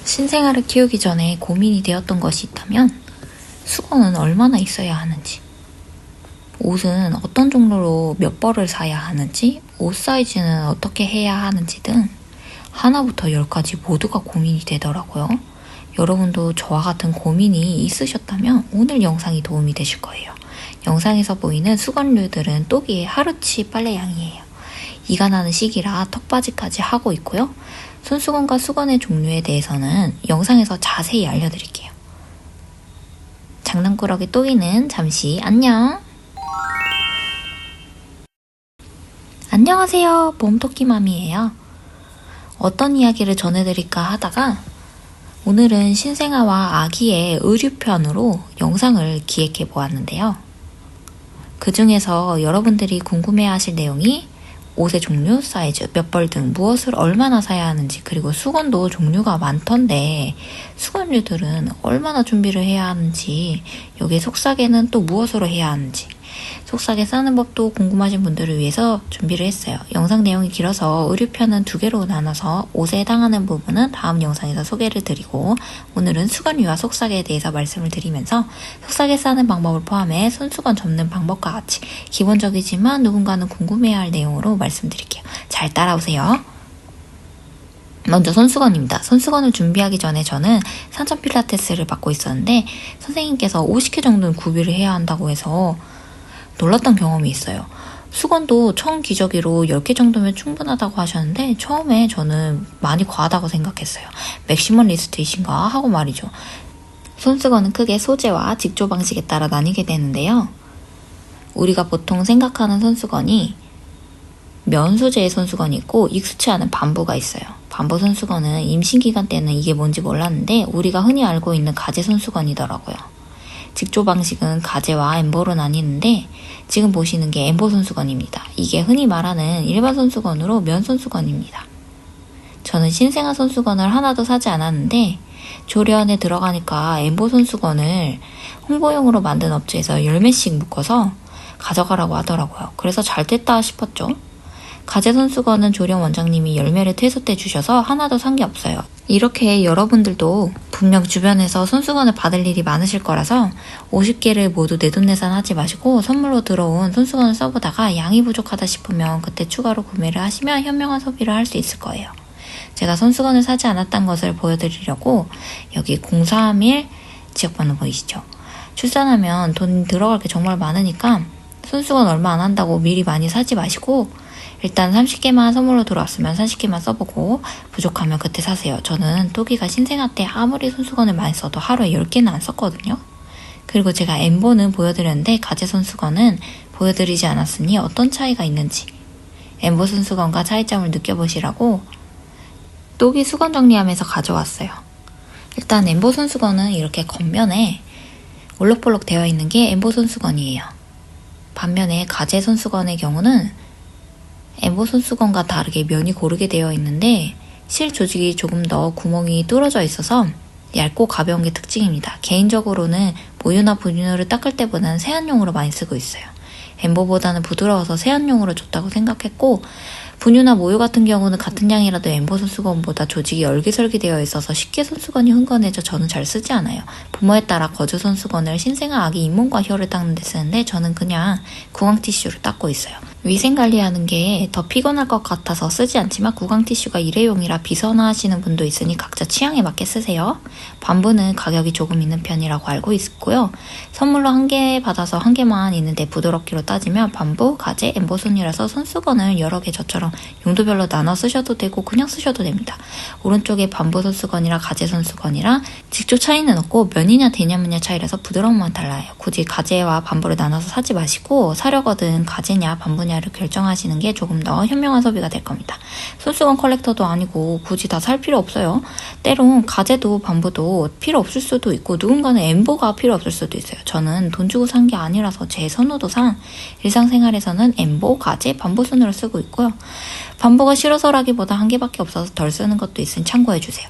신생아를 키우기 전에 고민이 되었던 것이 있다면 수건은 얼마나 있어야 하는지, 옷은 어떤 종류로 몇 벌을 사야 하는지, 옷 사이즈는 어떻게 해야 하는지 등 하나부터 열까지 모두가 고민이 되더라고요. 여러분도 저와 같은 고민이 있으셨다면 오늘 영상이 도움이 되실 거예요. 영상에서 보이는 수건류들은 또기의 하루치 빨래양이에요. 이가 나는 시기라 턱받이까지 하고 있고요. 손수건과 수건의 종류에 대해서는 영상에서 자세히 알려드릴게요. 장난꾸러기 또기는 잠시 안녕! 안녕하세요. 몸토끼맘이에요. 어떤 이야기를 전해드릴까 하다가 오늘은 신생아와 아기의 의류편으로 영상을 기획해 보았는데요. 그 중에서 여러분들이 궁금해하실 내용이 옷의 종류, 사이즈, 몇 벌 등 무엇을 얼마나 사야 하는지, 그리고 수건도 종류가 많던데 수건류들은 얼마나 준비를 해야 하는지, 여기에 속삭이는 또 무엇으로 해야 하는지, 속삭이 싸는 법도 궁금하신 분들을 위해서 준비를 했어요. 영상 내용이 길어서 의류편은 2개로 나눠서 옷에 해당하는 부분은 다음 영상에서 소개를 드리고, 오늘은 수건류와 속삭이에 대해서 말씀을 드리면서 속삭이 싸는 방법을 포함해 손수건 접는 방법과 같이 기본적이지만 누군가는 궁금해할 내용으로 말씀드릴게요. 잘 따라오세요. 먼저 손수건입니다. 손수건을 준비하기 전에 저는 산천 필라테스를 받고 있었는데 선생님께서 50개 정도는 구비를 해야 한다고 해서 놀랐던 경험이 있어요. 수건도 처음 기저귀로 10개 정도면 충분하다고 하셨는데 처음에 저는 많이 과하다고 생각했어요. 맥시멀 리스트이신가 하고 말이죠. 손수건은 크게 소재와 직조 방식에 따라 나뉘게 되는데요. 우리가 보통 생각하는 손수건이 면 소재의 손수건이 있고 익숙치 않은 반부가 있어요. 반부 손수건은 임신기간 때는 이게 뭔지 몰랐는데 우리가 흔히 알고 있는 가제 손수건이더라고요. 직조 방식은 가제와 엠보로 나뉘는데 지금 보시는 게 엠보 손수건입니다. 이게 흔히 말하는 일반 손수건으로 면 손수건입니다. 저는 신생아 손수건을 하나도 사지 않았는데 조리원에 들어가니까 엠보 손수건을 홍보용으로 만든 업체에서 10매씩 묶어서 가져가라고 하더라고요. 그래서 잘 됐다 싶었죠. 가제 손수건은 조련 원장님이 10매를 퇴소해 주셔서 하나도 산 게 없어요. 이렇게 여러분들도 분명 주변에서 손수건을 받을 일이 많으실 거라서 50개를 모두 내돈내산 하지 마시고 선물로 들어온 손수건을 써보다가 양이 부족하다 싶으면 그때 추가로 구매를 하시면 현명한 소비를 할 수 있을 거예요. 제가 손수건을 사지 않았던 것을 보여드리려고 여기 031 지역번호 보이시죠? 출산하면 돈 들어갈 게 정말 많으니까 손수건 얼마 안 한다고 미리 많이 사지 마시고 일단 30개만 선물로 들어왔으면 30개만 써보고 부족하면 그때 사세요. 저는 또기가 신생아 때 아무리 손수건을 많이 써도 하루에 10개는 안 썼거든요. 그리고 제가 엠보는 보여드렸는데 가제 손수건은 보여드리지 않았으니 어떤 차이가 있는지 엠보 손수건과 차이점을 느껴보시라고 또기 수건 정리하면서 가져왔어요. 일단 엠보 손수건은 이렇게 겉면에 올록볼록 되어 있는 게 엠보 손수건이에요. 반면에 가제 손수건의 경우는 엠보 손수건과 다르게 면이 고르게 되어 있는데 실 조직이 조금 더 구멍이 뚫어져 있어서 얇고 가벼운 게 특징입니다. 개인적으로는 모유나 분유를 닦을 때보다는 세안용으로 많이 쓰고 있어요. 엠보보다는 부드러워서 세안용으로 좋다고 생각했고 분유나 모유 같은 경우는 같은 양이라도 엠보 손수건보다 조직이 얼기설기 되어 있어서 쉽게 손수건이 흥건해져 저는 잘 쓰지 않아요. 부모에 따라 거즈 손수건을 신생아 아기 잇몸과 혀를 닦는 데 쓰는데 저는 그냥 구강 티슈로 닦고 있어요. 위생관리하는 게 더 피곤할 것 같아서 쓰지 않지만 구강 티슈가 일회용이라 비선호하시는 분도 있으니 각자 취향에 맞게 쓰세요. 반부는 가격이 조금 있는 편이라고 알고 있고요. 선물로 1개 받아서 1개만 있는데 부드럽기로 따지면 반부, 가제, 엠보손이라서 손수건을 여러 개 저처럼 용도별로 나눠 쓰셔도 되고 그냥 쓰셔도 됩니다. 오른쪽에 반부 손수건이라 가제 손수건이라 직조 차이는 없고 면이냐 대냐면냐 차이라서 부드러움만 달라요. 굳이 가제와 반부를 나눠서 사지 마시고 사려거든 가제냐 반부냐를 결정하시는 게 조금 더 현명한 소비가 될 겁니다. 손수건 컬렉터도 아니고 굳이 다 살 필요 없어요. 때론 가제도 반부도 필요 없을 수도 있고 누군가는 엠보가 필요 없을 수도 있어요. 저는 돈 주고 산 게 아니라서 제 선호도상 일상생활에서는 엠보, 가제, 반부 순으로 쓰고 있고요. 반부가 싫어서라기보다 1개밖에 없어서 덜 쓰는 것도 있으니 참고해주세요.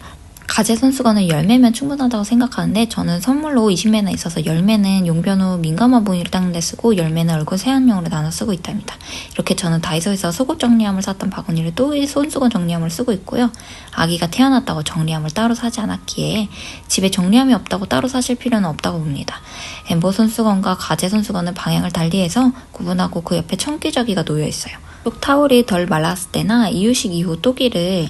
가재 손수건은 열매면 충분하다고 생각하는데 저는 선물로 20매나 있어서 열매는 용변 후 민감한 부위를 닦는 데 쓰고 열매는 얼굴 세안용으로 나눠 쓰고 있답니다. 이렇게 저는 다이소에서 속옷 정리함을 샀던 바구니를 또 손수건 정리함을 쓰고 있고요. 아기가 태어났다고 정리함을 따로 사지 않았기에 집에 정리함이 없다고 따로 사실 필요는 없다고 봅니다. 엠보 손수건과 가재 손수건은 방향을 달리해서 구분하고 그 옆에 청기저귀가 놓여 있어요. 또 타올이 덜 말랐을 때나 이유식 이후 또기를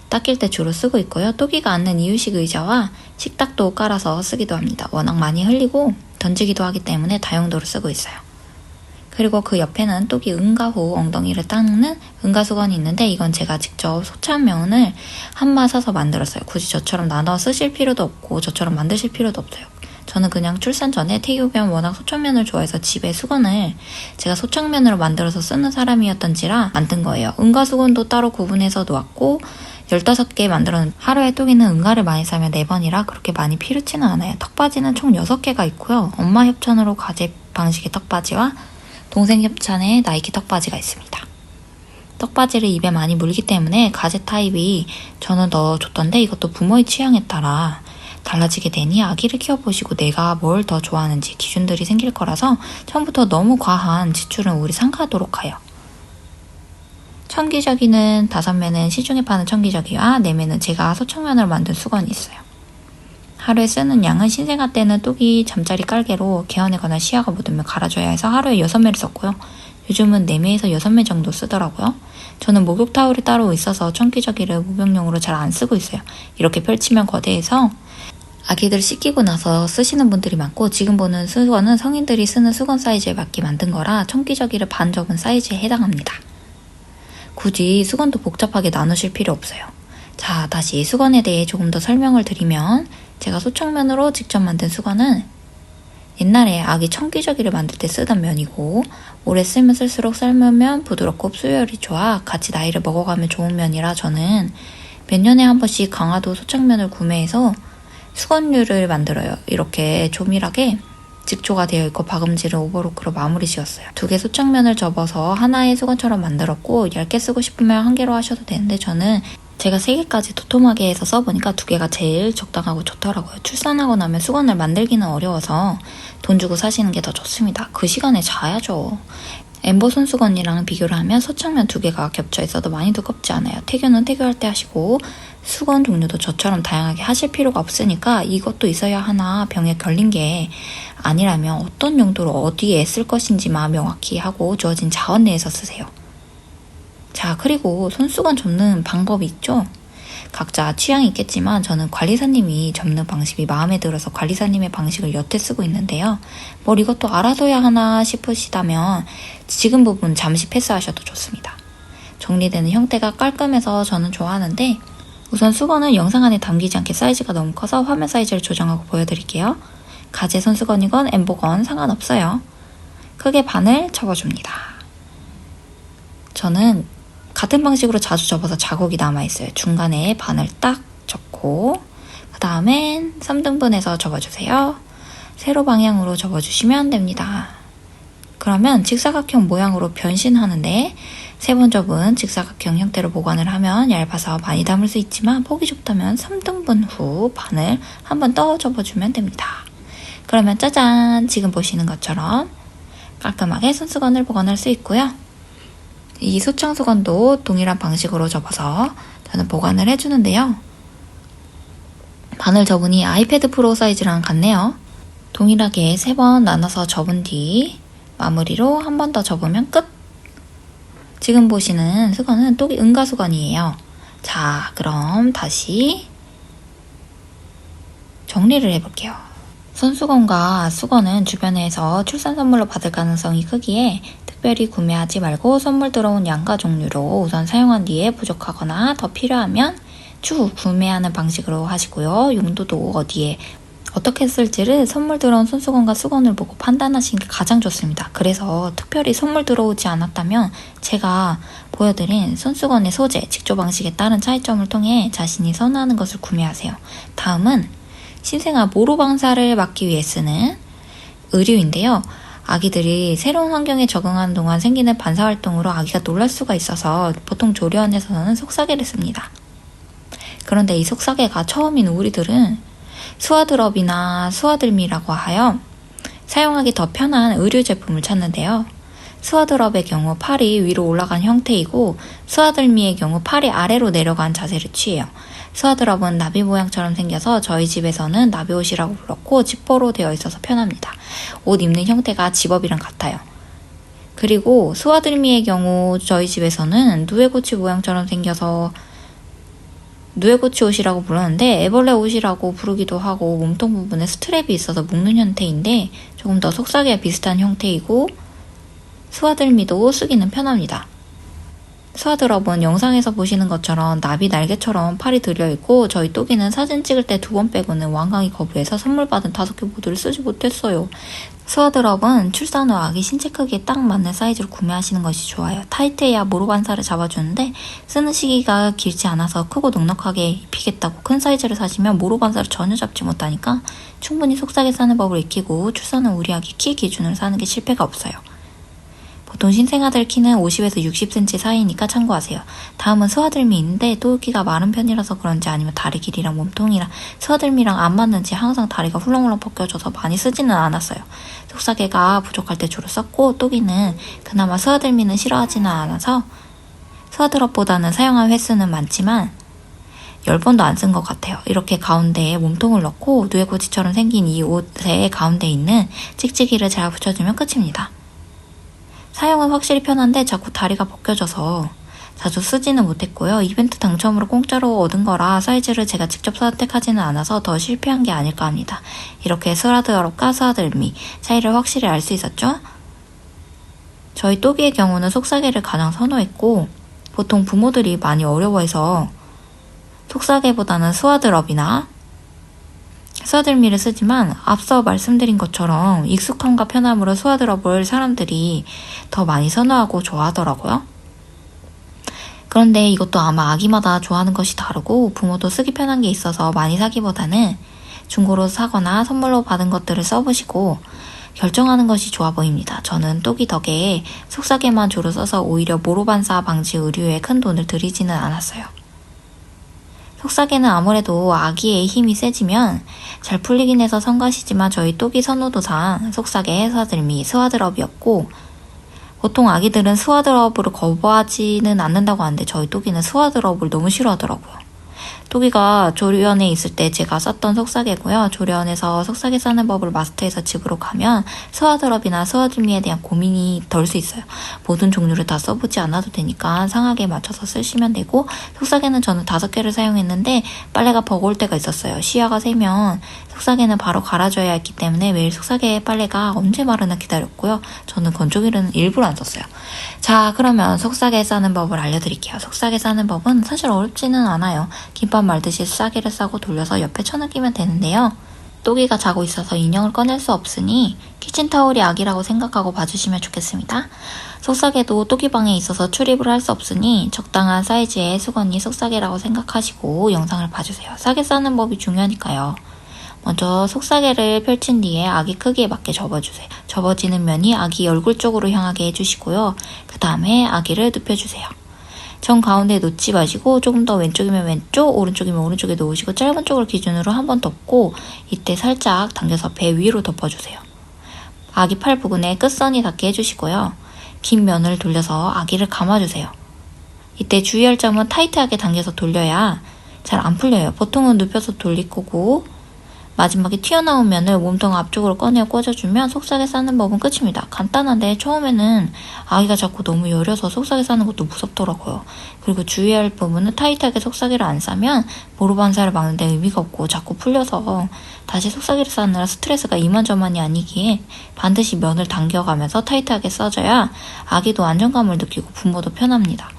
닦일 때 주로 쓰고 있고요. 또기가 앉는 이유식 의자와 식탁도 깔아서 쓰기도 합니다. 워낙 많이 흘리고 던지기도 하기 때문에 다용도로 쓰고 있어요. 그리고 그 옆에는 또기 응가 후 엉덩이를 닦는 응가수건이 있는데 이건 제가 직접 소창면을 한마 사서 만들었어요. 굳이 저처럼 나눠 쓰실 필요도 없고 저처럼 만드실 필요도 없어요. 저는 그냥 출산 전에 태기 후면 워낙 소창면을 좋아해서 집에 수건을 제가 소창면으로 만들어서 쓰는 사람이었던지라 만든 거예요. 응가수건도 따로 구분해서 놓았고 15개 만들었는데 하루에 또기는 응가를 많이 싸면 4번이라 그렇게 많이 필요치는 않아요. 턱받이는 총 6개가 있고요. 엄마 협찬으로 가재 방식의 턱받이와 동생 협찬의 나이키 턱받이가 있습니다. 턱받이를 입에 많이 물기 때문에 가재 타입이 저는 더 좋던데 이것도 부모의 취향에 따라 달라지게 되니 아기를 키워보시고 내가 뭘 더 좋아하는지 기준들이 생길 거라서 처음부터 너무 과한 지출은 우리 삼가하도록 하여. 청기저귀는 5매는 시중에 파는 청기저귀와 4매는 제가 소창면으로 만든 수건이 있어요. 하루에 쓰는 양은 신생아 때는 또기 잠자리 깔개로 개헌이거나 시야가 묻으면 갈아줘야 해서 하루에 6매를 썼고요. 요즘은 4매에서 6매 정도 쓰더라고요. 저는 목욕 타올이 따로 있어서 청기저귀를 목욕용으로 잘 안 쓰고 있어요. 이렇게 펼치면 거대해서 아기들 씻기고 나서 쓰시는 분들이 많고 지금 보는 수건은 성인들이 쓰는 수건 사이즈에 맞게 만든 거라 청기저귀를 반 접은 사이즈에 해당합니다. 굳이 수건도 복잡하게 나누실 필요 없어요. 자, 다시 수건에 대해 조금 더 설명을 드리면 제가 소창면으로 직접 만든 수건은 옛날에 아기 청기저귀를 만들 때 쓰던 면이고 오래 쓰면 쓸수록 삶으면 부드럽고 흡수율이 좋아 같이 나이를 먹어가면 좋은 면이라 저는 몇 년에 한 번씩 강화도 소창면을 구매해서 수건류를 만들어요. 이렇게 조밀하게 직조가 되어 있고 박음질은 오버로크로 마무리 지었어요. 2개 소창면을 접어서 하나의 수건처럼 만들었고 얇게 쓰고 싶으면 1개로 하셔도 되는데 저는 제가 3개까지 도톰하게 해서 써보니까 2개가 제일 적당하고 좋더라고요. 출산하고 나면 수건을 만들기는 어려워서 돈 주고 사시는 게 더 좋습니다. 그 시간에 자야죠. 엠보 손수건이랑 비교를 하면 소창면 2개가 겹쳐 있어도 많이 두껍지 않아요. 태교는 태교할 때 하시고 수건 종류도 저처럼 다양하게 하실 필요가 없으니까 이것도 있어야 하나 병에 걸린 게 아니라면 어떤 용도로 어디에 쓸 것인지만 명확히 하고 주어진 자원 내에서 쓰세요. 자, 그리고 손수건 접는 방법이 있죠? 각자 취향이 있겠지만 저는 관리사님이 접는 방식이 마음에 들어서 관리사님의 방식을 여태 쓰고 있는데요. 뭘 이것도 알아둬야 하나 싶으시다면 지금 부분 잠시 패스하셔도 좋습니다. 정리되는 형태가 깔끔해서 저는 좋아하는데 우선 수건은 영상 안에 담기지 않게 사이즈가 너무 커서 화면 사이즈를 조정하고 보여드릴게요. 가재 손수건이건 엠보건 상관없어요. 크게 반을 접어줍니다. 저는 같은 방식으로 자주 접어서 자국이 남아있어요. 중간에 반을 딱 접고 그 다음엔 3등분해서 접어주세요. 세로 방향으로 접어주시면 됩니다. 그러면 직사각형 모양으로 변신하는데 3번 접은 직사각형 형태로 보관을 하면 얇아서 많이 담을 수 있지만 폭이 좁다면 3등분 후 반을 한 번 더 접어주면 됩니다. 그러면 짜잔! 지금 보시는 것처럼 깔끔하게 손수건을 보관할 수 있고요. 이 소창수건도 동일한 방식으로 접어서 저는 보관을 해주는데요. 반을 접으니 아이패드 프로 사이즈랑 같네요. 동일하게 3번 나눠서 접은 뒤 마무리로 한 번 더 접으면 끝! 지금 보시는 수건은 또기 응가수건이에요. 자, 그럼 다시 정리를 해볼게요. 손수건과 수건은 주변에서 출산 선물로 받을 가능성이 크기에 특별히 구매하지 말고 선물 들어온 양과 종류로 우선 사용한 뒤에 부족하거나 더 필요하면 추후 구매하는 방식으로 하시고요. 용도도 어디에 어떻게 쓸지를 선물 들어온 손수건과 수건을 보고 판단하시는 게 가장 좋습니다. 그래서 특별히 선물 들어오지 않았다면 제가 보여드린 손수건의 소재, 직조 방식에 따른 차이점을 통해 자신이 선호하는 것을 구매하세요. 다음은 신생아 모로방사를 막기 위해 쓰는 의류인데요. 아기들이 새로운 환경에 적응하는 동안 생기는 반사활동으로 아기가 놀랄 수가 있어서 보통 조리원에서는 속삭이를 씁니다. 그런데 이 속삭이가 처음인 우리들은 수아드럽이나 수아들미라고 하여 사용하기 더 편한 의류 제품을 찾는데요. 수아드럽의 경우 팔이 위로 올라간 형태이고 수아들미의 경우 팔이 아래로 내려간 자세를 취해요. 수아드럽은 나비 모양처럼 생겨서 저희 집에서는 나비옷이라고 불렀고 지퍼로 되어 있어서 편합니다. 옷 입는 형태가 집업이랑 같아요. 그리고 수아들미의 경우 저희 집에서는 누에고치 모양처럼 생겨서 누에고치 옷이라고 부르는데 애벌레 옷이라고 부르기도 하고 몸통 부분에 스트랩이 있어서 묶는 형태인데 조금 더 속삭이와 비슷한 형태이고 수아들미도 쓰기는 편합니다. 수아드럽은 영상에서 보시는 것처럼 나비 날개처럼 팔이 들려있고 저희 또기는 사진 찍을 때 2번 빼고는 완강히 거부해서 선물 받은 5개 모두를 쓰지 못했어요. 수아드럽은 출산 후 아기 신체 크기에 딱 맞는 사이즈로 구매하시는 것이 좋아요. 타이트해야 모로반사를 잡아주는데 쓰는 시기가 길지 않아서 크고 넉넉하게 입히겠다고 큰 사이즈를 사시면 모로반사를 전혀 잡지 못하니까 충분히 속삭이 싸는 법을 익히고 출산 후 우리 아기 키 기준으로 사는 게 실패가 없어요. 보통 신생아들 키는 50에서 60cm 사이니까 참고하세요. 다음은 수아들미인데 또기가 마른 편이라서 그런지 아니면 다리 길이랑 몸통이랑 수아들미랑 안 맞는지 항상 다리가 훌렁훌렁 벗겨져서 많이 쓰지는 않았어요. 속삭이가 부족할 때 주로 썼고 또기는 그나마 수아들미는 싫어하지는 않아서 수아드럽보다는 사용한 횟수는 많지만 10번도 안 쓴 것 같아요. 이렇게 가운데에 몸통을 넣고 누에고치처럼 생긴 이 옷의 가운데 있는 찍찍이를 잘 붙여주면 끝입니다. 사용은 확실히 편한데 자꾸 다리가 벗겨져서 자주 쓰지는 못했고요. 이벤트 당첨으로 공짜로 얻은 거라 사이즈를 제가 직접 선택하지는 않아서 더 실패한 게 아닐까 합니다. 이렇게 수아드럽과 수아들미 차이를 확실히 알 수 있었죠? 저희 또기의 경우는 속삭이를 가장 선호했고 보통 부모들이 많이 어려워해서 속삭이보다는 수아드럽이나 수아들미를 쓰지만 앞서 말씀드린 것처럼 익숙함과 편함으로 수아드럽을 사람들이 더 많이 선호하고 좋아하더라고요. 그런데 이것도 아마 아기마다 좋아하는 것이 다르고 부모도 쓰기 편한 게 있어서 많이 사기보다는 중고로 사거나 선물로 받은 것들을 써보시고 결정하는 것이 좋아 보입니다. 저는 또기 덕에 속삭이만 주로 써서 오히려 모로반사 방지 의류에 큰 돈을 들이지는 않았어요. 속삭이는 아무래도 아기의 힘이 세지면 잘 풀리긴 해서 성가시지만 저희 또기 선호도상 속삭이, 수아들미, 수아드럽이었고 보통 아기들은 수아드럽으로 거부하지는 않는다고 하는데 저희 또기는 수아드럽을 너무 싫어하더라고요. 또기가 조리원에 있을 때 제가 썼던 속삭이고요. 조리원에서 속삭이 싸는 법을 마스터해서 집으로 가면 수아드럽이나 수아들미에 대한 고민이 덜 수 있어요. 모든 종류를 다 써보지 않아도 되니까 상하게 맞춰서 쓰시면 되고 속삭이는 저는 5개를 사용했는데 빨래가 버거울 때가 있었어요. 시야가 새면 속삭이는 바로 갈아줘야 했기 때문에 매일 속삭이의 빨래가 언제 마르나 기다렸고요. 저는 건조기는 일부러 안 썼어요. 자, 그러면 속삭이 싸는 법을 알려드릴게요. 속삭이 싸는 법은 사실 어렵지는 않아요. 김밥 말듯이 싸기를 싸고 돌려서 옆에 쳐넣기면 되는데요. 또기가 자고 있어서 인형을 꺼낼 수 없으니 키친타올이 아기라고 생각하고 봐주시면 좋겠습니다. 속삭이도 또기방에 있어서 출입을 할 수 없으니 적당한 사이즈의 수건이 속삭이라고 생각하시고 영상을 봐주세요. 싸게 싸는 법이 중요하니까요. 먼저 속삭이를 펼친 뒤에 아기 크기에 맞게 접어주세요. 접어지는 면이 아기 얼굴 쪽으로 향하게 해주시고요. 그 다음에 아기를 눕혀주세요. 정 가운데 놓지 마시고 조금 더 왼쪽이면 왼쪽, 오른쪽이면 오른쪽에 놓으시고 짧은 쪽을 기준으로 한번 덮고 이때 살짝 당겨서 배 위로 덮어주세요. 아기 팔 부분에 끝선이 닿게 해주시고요. 긴 면을 돌려서 아기를 감아주세요. 이때 주의할 점은 타이트하게 당겨서 돌려야 잘 안 풀려요. 보통은 눕혀서 돌릴 거고 마지막에 튀어나온 면을 몸통 앞쪽으로 꺼내어 꽂아주면 속삭이 싸는 법은 끝입니다. 간단한데 처음에는 아기가 자꾸 너무 여려서 속삭이 싸는 것도 무섭더라고요. 그리고 주의할 부분은 타이트하게 속삭이를 안 싸면 모로반사를 막는 데 의미가 없고 자꾸 풀려서 다시 속삭이를 싸느라 스트레스가 이만저만이 아니기에 반드시 면을 당겨가면서 타이트하게 싸줘야 아기도 안정감을 느끼고 부모도 편합니다.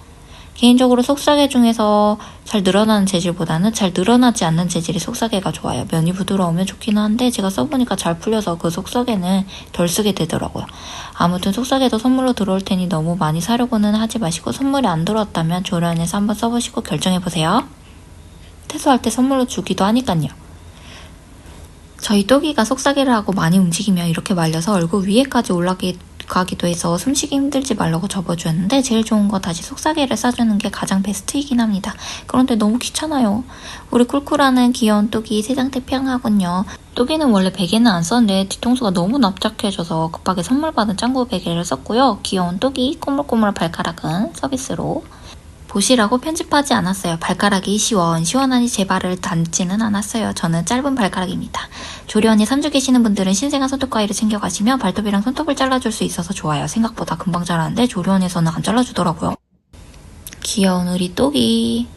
개인적으로 속삭이 중에서 잘 늘어나는 재질보다는 잘 늘어나지 않는 재질이 속삭이가 좋아요. 면이 부드러우면 좋기는 한데 제가 써보니까 잘 풀려서 그 속삭이는 덜 쓰게 되더라고요. 아무튼 속삭이도 선물로 들어올 테니 너무 많이 사려고는 하지 마시고 선물이 안 들어왔다면 조련에서 한번 써보시고 결정해보세요. 퇴소할 때 선물로 주기도 하니까요. 저희 또기가 속삭이를 하고 많이 움직이면 이렇게 말려서 얼굴 위에까지 올라가게 가기도 해서 숨쉬기 힘들지 말라고 접어주었는데 제일 좋은 거 다시 속삭이를 싸주는 게 가장 베스트이긴 합니다. 그런데 너무 귀찮아요. 우리 쿨쿨하는 귀여운 뚝이 세상태 평하군요. 뚝이는 원래 베개는 안 썼는데 뒤통수가 너무 납작해져서 급하게 선물 받은 짱구 베개를 썼고요. 귀여운 뚝이 꼬물꼬물 발가락은 서비스로 보시라고 편집하지 않았어요. 발가락이 시원하니 제 발을 닿지는 않았어요. 저는 짧은 발가락입니다. 조련이 3주 계시는 분들은 신생아 손톱 가위를 챙겨가시면 발톱이랑 손톱을 잘라줄 수 있어서 좋아요. 생각보다 금방 자라는데 조련에서는 안 잘라주더라고요. 귀여운 우리 똑이.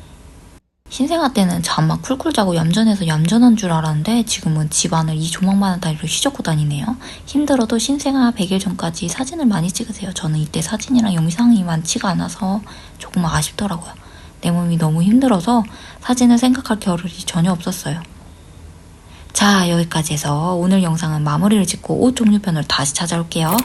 신생아 때는 잠막 쿨쿨 자고 얌전해서 얌전한 줄 알았는데 지금은 집안을 이 조망만한 다리로 휘젓고 다니네요. 힘들어도 신생아 100일 전까지 사진을 많이 찍으세요. 저는 이때 사진이랑 영상이 많지가 않아서 조금 아쉽더라고요. 내 몸이 너무 힘들어서 사진을 생각할 겨를이 전혀 없었어요. 자, 여기까지 해서 오늘 영상은 마무리를 짓고 옷 종류편을 다시 찾아올게요.